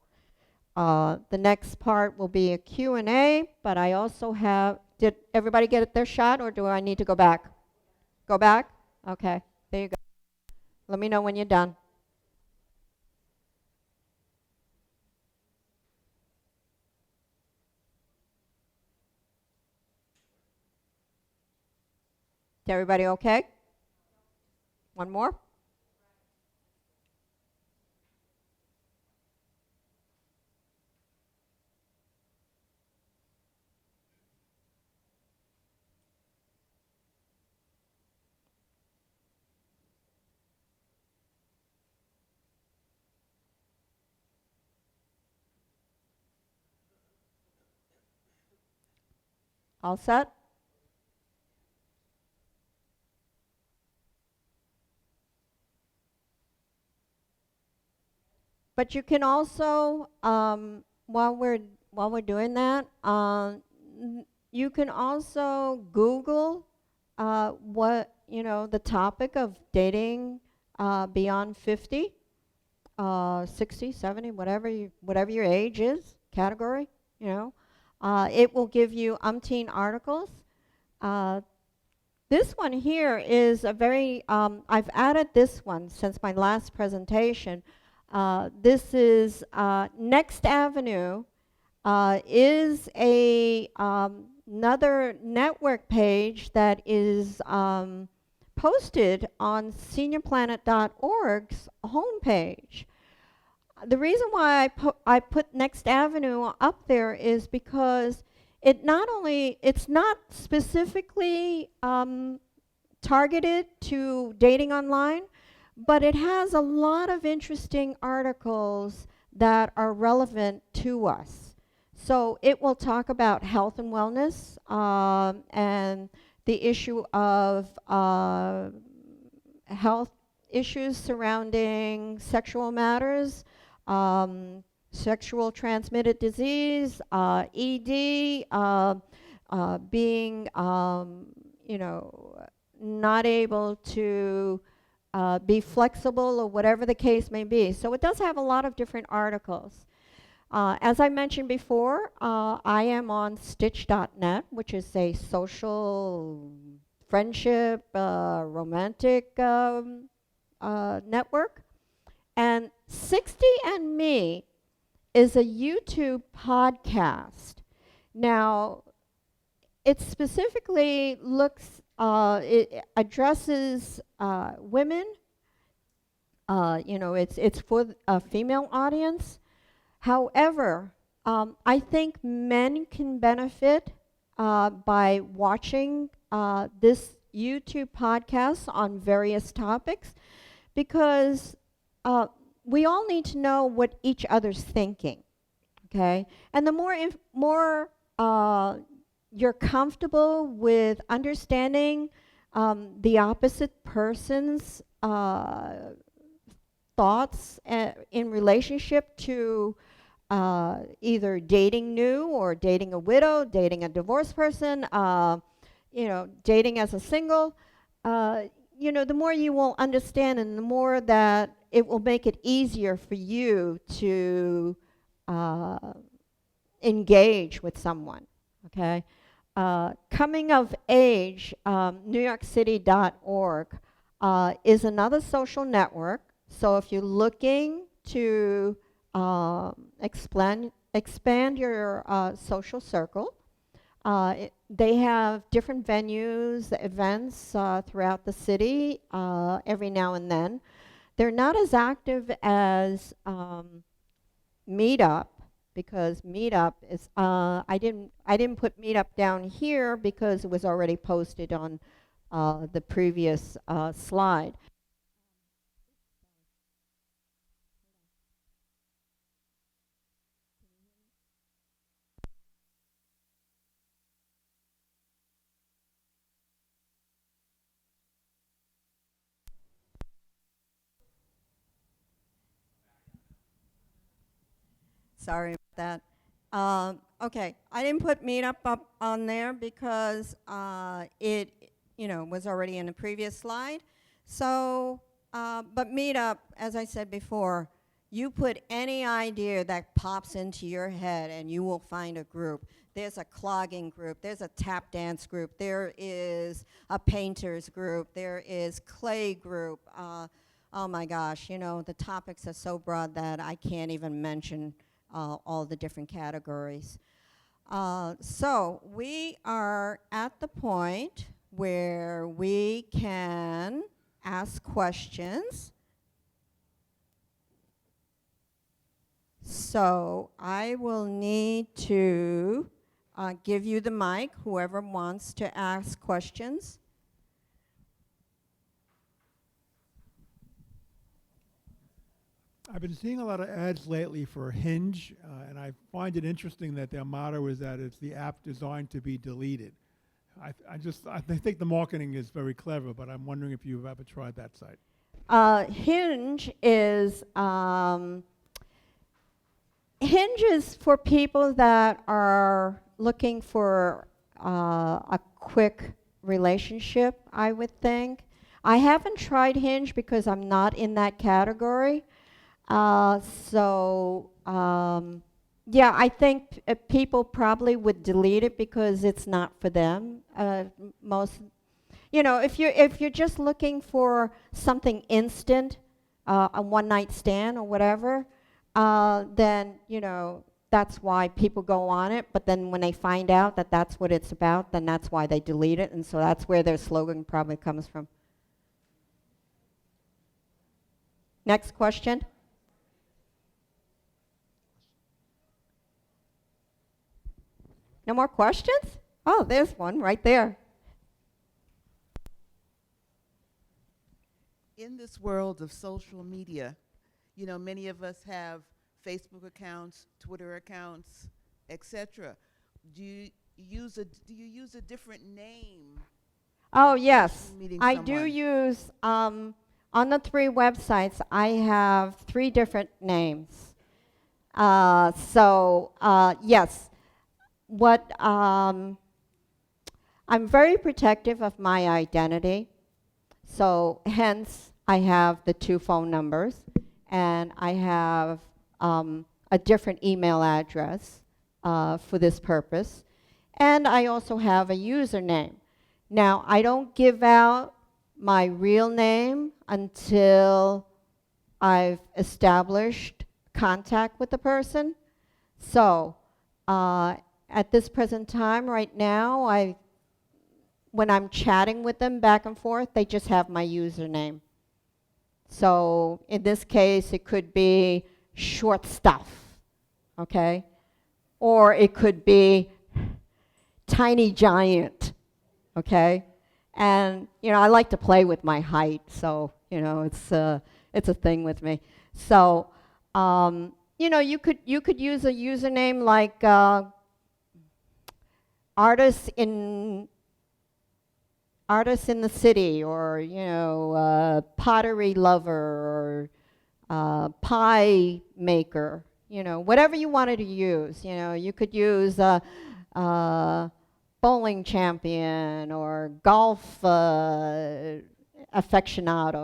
the next part will be a Q&A, but I also have, did everybody get their shot, or do I need to go back? Go back? Okay, there you go. Let me know when you're done. Is everybody okay? One more? All set? But you can also, while we're doing that, you can also Google the topic of dating beyond 50, 60, 70, whatever your age is, category, it will give you umpteen articles. This one here is a very, I've added this one since my last presentation. This is Next Avenue is another network page that is posted on seniorplanet.org's homepage. The reason why I put Next Avenue up there is because it's not specifically targeted to dating online, but it has a lot of interesting articles that are relevant to us. So it will talk about health and wellness and the issue of health issues surrounding sexual matters, sexual transmitted disease, ED, being, not able to be flexible or whatever the case may be. So it does have a lot of different articles. As I mentioned before, I am on Stitch.net, which is a social friendship, romantic network. And 60andMe is a YouTube podcast. Now, it specifically it addresses women. It's for a female audience. However, I think men can benefit by watching this YouTube podcast on various topics, because we all need to know what each other's thinking, okay? And the more you're comfortable with understanding the opposite person's thoughts in relationship to either dating new or dating a widow, dating a divorced person, dating as a single. Uh, the more you will understand and the more that it will make it easier for you to uh, engage with someone, okay? Coming of age, NewYorkCity.org is another social network. So if you're looking to expand your social circle, they have different venues, events throughout the city every now and then. They're not as active as Meetup, because Meetup is I didn't put Meetup down here because it was already posted on the previous slide. Sorry about that. Okay, I didn't put Meetup up on there because it, was already in the previous slide. So, but Meetup, as I said before, you put any idea that pops into your head and you will find a group. There's a clogging group, there's a tap dance group, there is a painters group, there is clay group. Oh my gosh, the topics are so broad that I can't even mention all the different categories. So we are at the point where we can ask questions. So I will need to give you the mic, whoever wants to ask questions. I've been seeing a lot of ads lately for Hinge, and I find it interesting that their motto is that it's the app designed to be deleted. I think the marketing is very clever, but I'm wondering if you've ever tried that site. Hinge is for people that are looking for a quick relationship, I would think. I haven't tried Hinge because I'm not in that category. Yeah, I think people probably would delete it because it's not for them. If you're just looking for something instant, a one night stand or whatever, then that's why people go on it. But then when they find out that that's what it's about, then that's why they delete it, and so that's where their slogan probably comes from. Next question. No more questions? Oh, there's one right there. In this world of social media, many of us have Facebook accounts, Twitter accounts, etc. Do you use a different name? Oh, yes. I do someone? use, on the 3 websites, I have 3 different names. Yes. I'm very protective of my identity. So hence, I have the 2 phone numbers, and I have a different email address for this purpose. And I also have a username. Now, I don't give out my real name until I've established contact with the person. So, at this present time, right now, when I'm chatting with them back and forth, they just have my username. So in this case, it could be short stuff, okay? Or it could be tiny giant, okay? And I like to play with my height, so it's a thing with me. So you could use a username like artist in the city, or, pottery lover, or pie maker, whatever you wanted to use. You could use bowling champion or golf aficionado.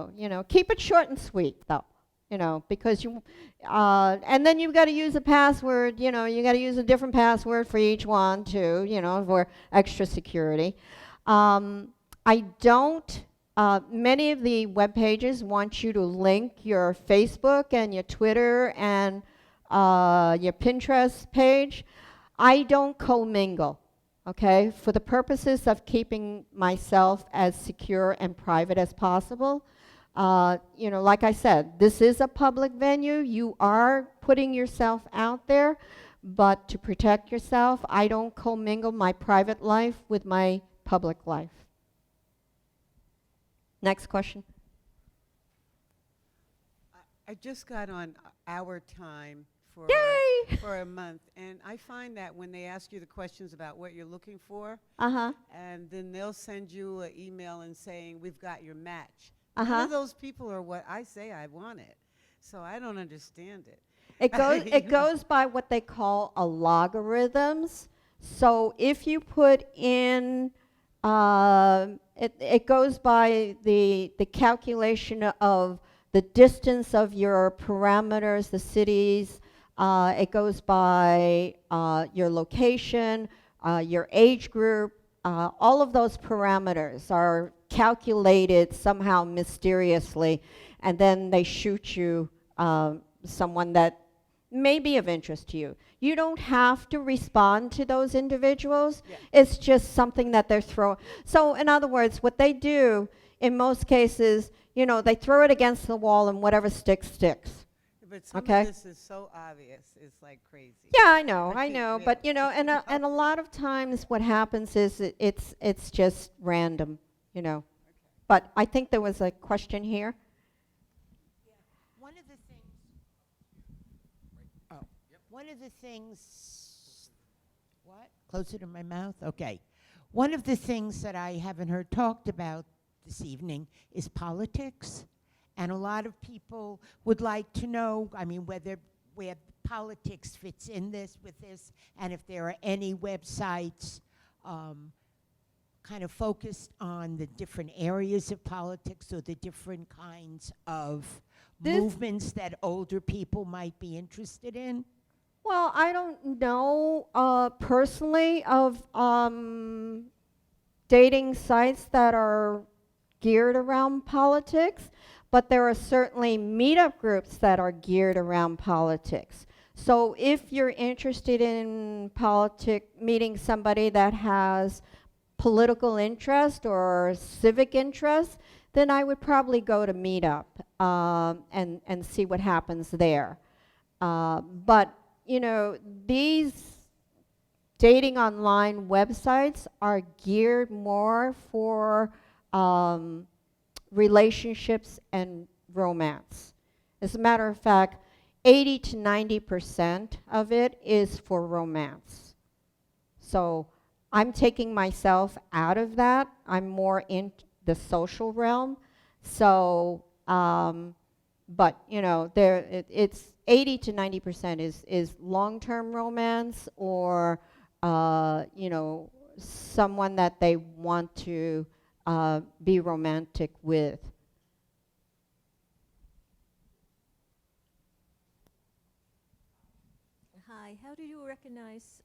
Keep it short and sweet, though. Because and then you've got to use a password. You got to use a different password for each one too. For extra security. I don't. Many of the web pages want you to link your Facebook and your Twitter and your Pinterest page. I don't commingle, okay? For the purposes of keeping myself as secure and private as possible. Like I said, this is a public venue. You are putting yourself out there, but to protect yourself, I don't commingle my private life with my public life. Next question. I just got on Our Time for Yay! for a month, and I find that when they ask you the questions about what you're looking for, Uh-huh. and then they'll send you an email and saying, we've got your match. Uh-huh. None of those people are what I say I wanted, so I don't understand it. It goes by what they call a logarithms. So if you put in, it goes by the calculation of the distance of your parameters, the cities. It goes by your location, your age group. All of those parameters are calculated somehow mysteriously, and then they shoot you someone that may be of interest to you. You don't have to respond to those individuals. Yeah. It's just something that they're throwing. So in other words, what they do in most cases, they throw it against the wall and whatever sticks, sticks. But some Okay. of this is so obvious, it's like crazy. Yeah, I know, Yeah. but and a lot of times what happens is it's just random, But I think there was a question here. One of the things. Oh, one of the things. What? Closer to my mouth? Okay. One of the things that I haven't heard talked about this evening is politics. And a lot of people would like to know, where politics fits in this, with this, and if there are any websites kind of focused on the different areas of politics or the different kinds of movements that older people might be interested in. Well, I don't know personally of dating sites that are geared around politics, but there are certainly meetup groups that are geared around politics. So if you're interested in meeting somebody that has political interest or civic interest, then I would probably go to Meetup and see what happens there. But these dating online websites are geared more for relationships and romance. As a matter of fact, 80 to 90% of it is for romance. So I'm taking myself out of that. I'm more in the social realm. So, but it's 80 to 90% is long-term romance, or someone that they want to be romantic with. Hi, how do you recognize?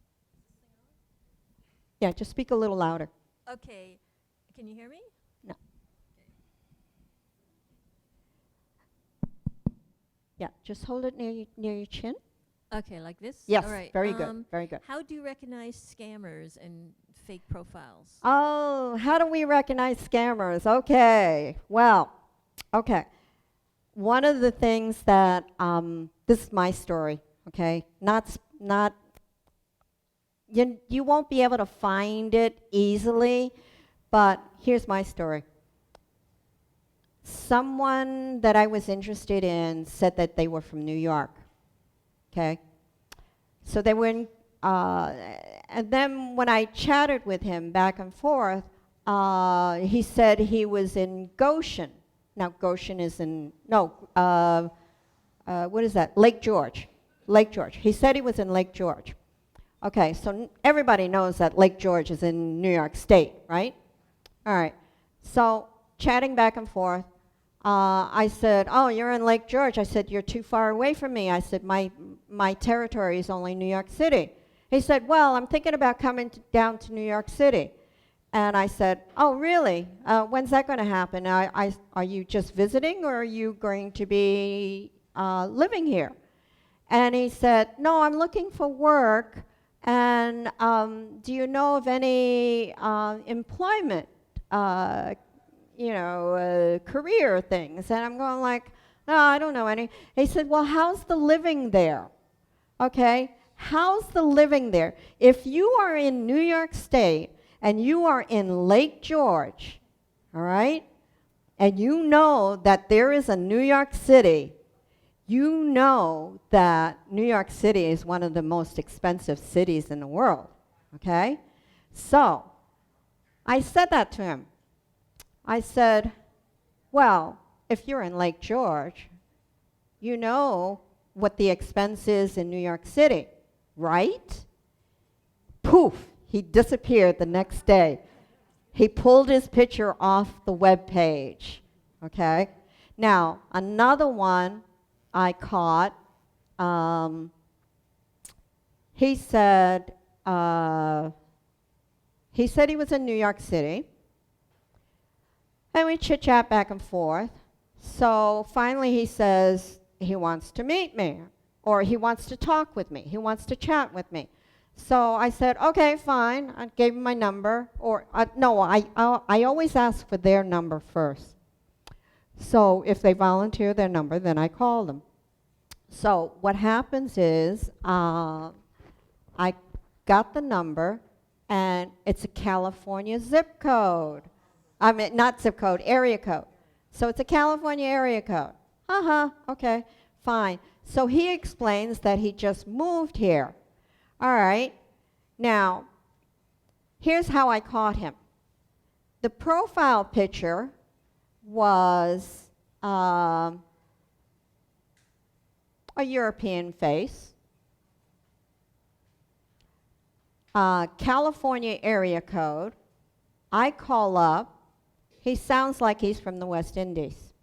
Yeah, just speak a little louder. Okay, can you hear me? No. Yeah, just hold it near your chin. Okay, like this? Yes, All right. very good, very good. How do you recognize scammers and fake profiles? Oh, how do we recognize scammers? Okay, well, okay. One of the things that, this is my story, okay? Not, you won't be able to find it easily, but here's my story. Someone that I was interested in said that they were from New York, okay? So they were in, and then when I chatted with him back and forth, he said he was in Goshen. Now, Goshen is in, no, what is that? Lake George. Lake George. He said he was in Lake George. Okay, so everybody knows that Lake George is in New York State, right? All right. So, chatting back and forth, I said, oh, you're in Lake George. I said, you're too far away from me. I said, my territory is only New York City. He said, well, I'm thinking about coming down to New York City. And I said, oh, really? When's that going to happen? Are you just visiting, or are you going to be living here? And he said, no, I'm looking for work. And do you know of any employment, career things? And I'm going like, no, I don't know any. He said, well, how's the living there? Okay, how's the living there? If you are in New York State and you are in Lake George, all right, and you know that there is a New York City, you know that New York City is one of the most expensive cities in the world, okay? So, I said that to him. I said, well, if you're in Lake George, you know what the expense is in New York City, right? Poof, he disappeared the next day. He pulled his picture off the web page, okay? Now, another one I caught, he said he was in New York City, and we chit-chat back and forth. So finally he says he wants to meet me, or he wants to talk with me, he wants to chat with me. So I said, okay, fine. I gave him my number, or no, I always ask for their number first. So if they volunteer their number, then I call them. So what happens is I got the number, and it's a California zip code. I mean, not zip code, area code. So it's a California area code. Okay, fine. So he explains that he just moved here. All right. Now, here's how I caught him. The profile picture was a European face, California area code. I call up. He sounds like he's from the West Indies.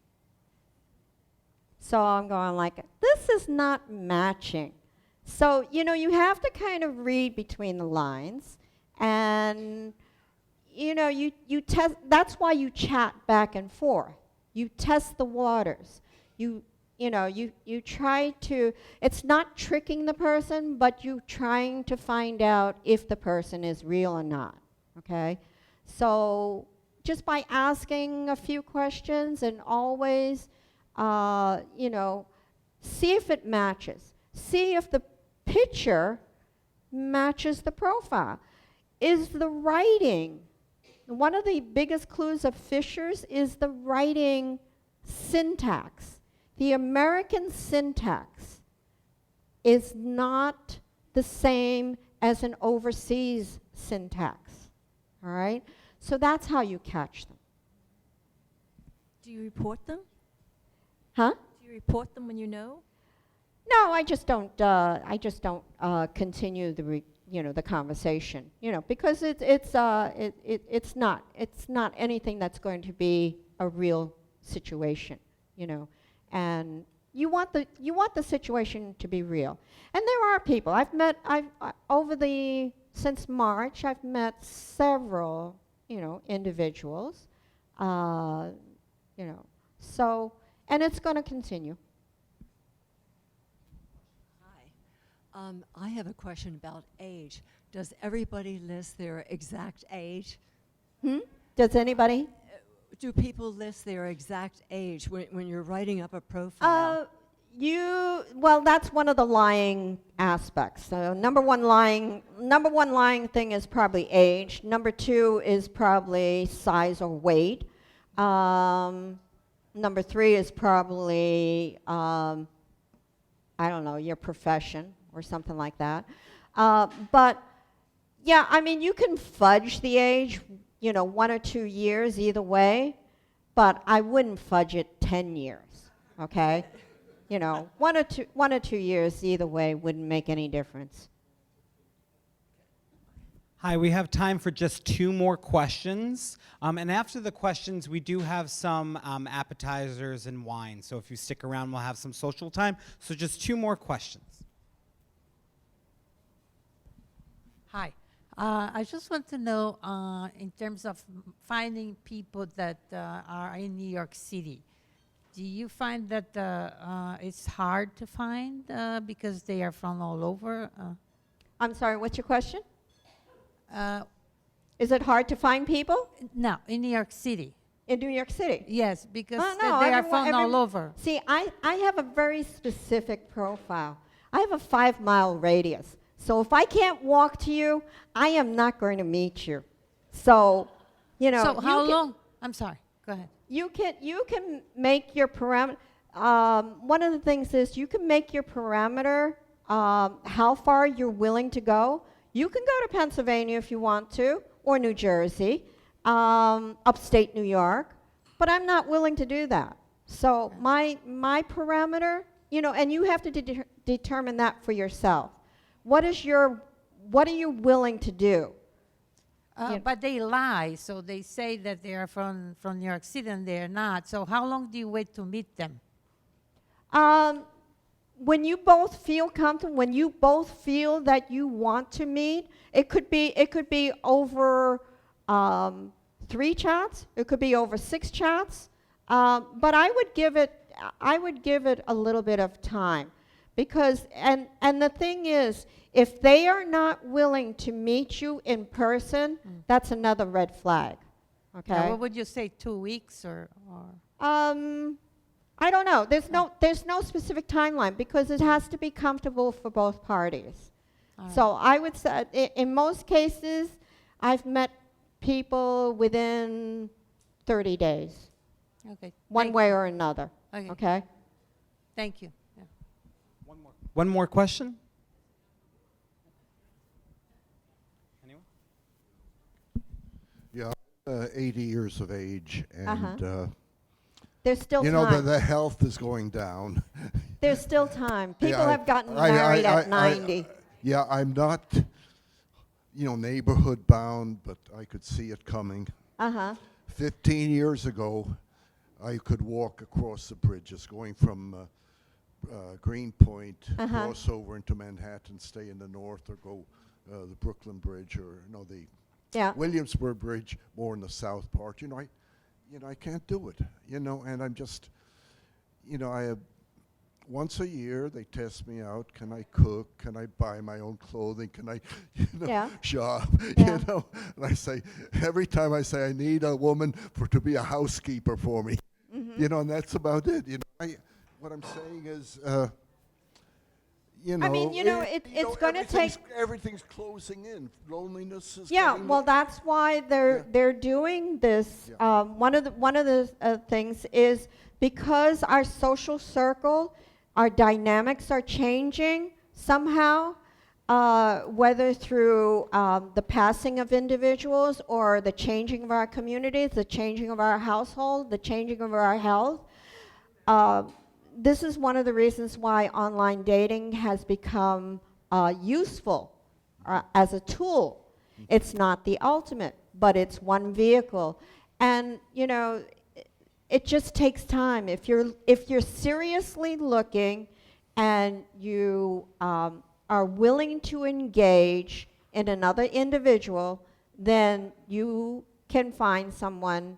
So I'm going like, this is not matching. So, you have to kind of read between the lines, and, you test. That's why you chat back and forth. You test the waters. You try to, it's not tricking the person, but you trying to find out if the person is real or not, okay? So just by asking a few questions, and always, see if it matches. See if the picture matches the profile. Is the writing, one of the biggest clues of fishers is the writing syntax. The American syntax is not the same as an overseas syntax, all right? So that's how you catch them. Do you report them? Huh? Do you report them when you know? No, I just don't. Continue the conversation. Because it's not anything that's going to be a real situation. And you want the situation to be real. And there are people I've met. Since March, I've met several individuals. So, and it's going to continue. I have a question about age. Does everybody list their exact age? Does anybody? Do people list their exact age when you're writing up a profile? Well, that's one of the lying aspects. So number one lying thing is probably age. Number two is probably size or weight. Number three is probably, I don't know, your profession or something like that. But yeah, I mean, you can fudge the age 1 or 2 years either way, but I wouldn't fudge it 10 years, okay? 1 or 2 years either way wouldn't make any difference. Hi, we have time for just 2 more questions. And after the questions, we do have some appetizers and wine. So if you stick around, we'll have some social time. So just 2 more questions. Hi. I just want to know, in terms of finding people that are in New York City, do you find that it's hard to find because they are from all over? I'm sorry, what's your question? Uh, Is it hard to find people no, in New York City. in New York City? Yes, because Oh, no, they are everyone- from all over. See, I have a very specific profile. I have a 5-mile radius. So if I can't walk to you, I am not going to meet you. So, So how you can- long? I'm sorry. Go ahead. You can make your parameter. One of the things is you can make your parameter how far you're willing to go. You can go to Pennsylvania if you want to, or New Jersey, upstate New York, but I'm not willing to do that. So my parameter, and you have to determine that for yourself. What are you willing to do? Yeah. But they lie, so they say that they are from New York City and they're not. So how long do you wait to meet them? When you both feel comfortable, when you both feel that you want to meet, it could be over 3 chats, it could be over 6 chats, but I would give it a little bit of time, because and the thing is, if they are not willing to meet you in person, that's another red flag. Okay. What would you say, 2 weeks or? I don't know. There's no specific timeline because it has to be comfortable for both parties. All right. So I would say, in most cases, I've met people within 30 days, Okay. one Thank way you. or another. Okay. Okay? Thank you. Yeah. One more question? Anyone? Yeah, 80 years of age, and Uh-huh. There's still you know time. the health is going down. There's still time. People Yeah, have gotten I- married I- at 90. Yeah, I'm not, neighborhood bound, but I could see it coming. Uh-huh. 15 years ago, I could walk across the bridges, going from Greenpoint, Uh-huh. cross over into Manhattan, stay in the north, or go the Brooklyn Bridge, or the Yeah. Williamsburg Bridge, more in the south part. I can't do it. And I'm just, I have once a year they test me out. Can I cook? Can I buy my own clothing? Can I, Yeah. shop? Yeah. And I say every time I say I need a woman to be a housekeeper for me. Mm-hmm. And that's about it. What I'm saying is, I mean, it's going to take. Everything's closing in. Loneliness is. Yeah, getting well, that's why they're doing this. Yeah. One of the things is because our social circle, our dynamics are changing somehow, whether through the passing of individuals or the changing of our communities, the changing of our household, the changing of our health. This is one of the reasons why online dating has become useful as a tool. It's not the ultimate, but it's one vehicle. And, it just takes time. If you're seriously looking and you are willing to engage in another individual, then you can find someone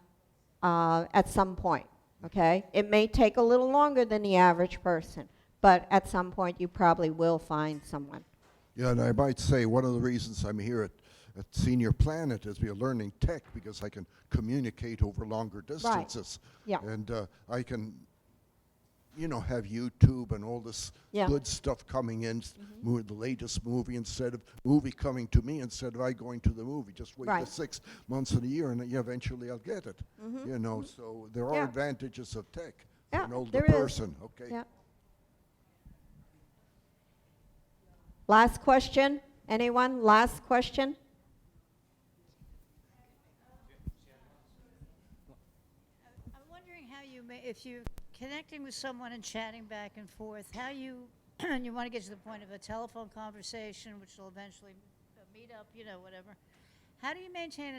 at some point. Okay? It may take a little longer than the average person, but at some point you probably will find someone. Yeah, and I might say one of the reasons I'm here at Senior Planet is we are learning tech because I can communicate over longer distances. Yeah. And I can, have YouTube and all this Yeah. good stuff coming in, the latest movie movie coming to me instead of I going to the movie. Just wait Right. the 6 months of the year and eventually I'll get it. So there are Yeah. advantages of tech Yeah, for an older there is. person. Okay. Yeah. Last question? Anyone? Last question? if you're connecting with someone and chatting back and forth, how you you want to get to the point of a telephone conversation, which will eventually meet up, you know, whatever. How do you maintain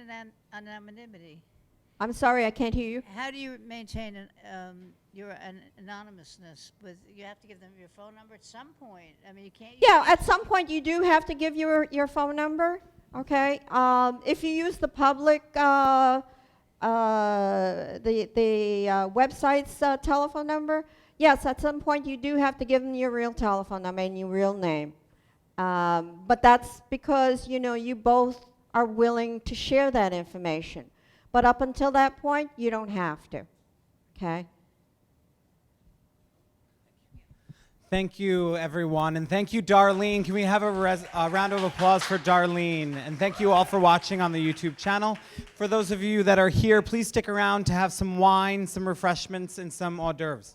anonymity? I'm sorry, I can't hear you. How do you maintain your anonymousness? You have to give them your phone number at some point. I mean, you can't. Yeah, at some point you do have to give your phone number, okay? If you use the public, the website's telephone number, yes, at some point you do have to give them your real telephone number and your real name. But that's because, you know, you both are willing to share that information. But up until that point, you don't have to, okay? Thank you, everyone, and thank you, Darlene. Can we have a round of applause for Darlene? And thank you all for watching on the YouTube channel. For those of you that are here, please stick around to have some wine, some refreshments, and some hors d'oeuvres.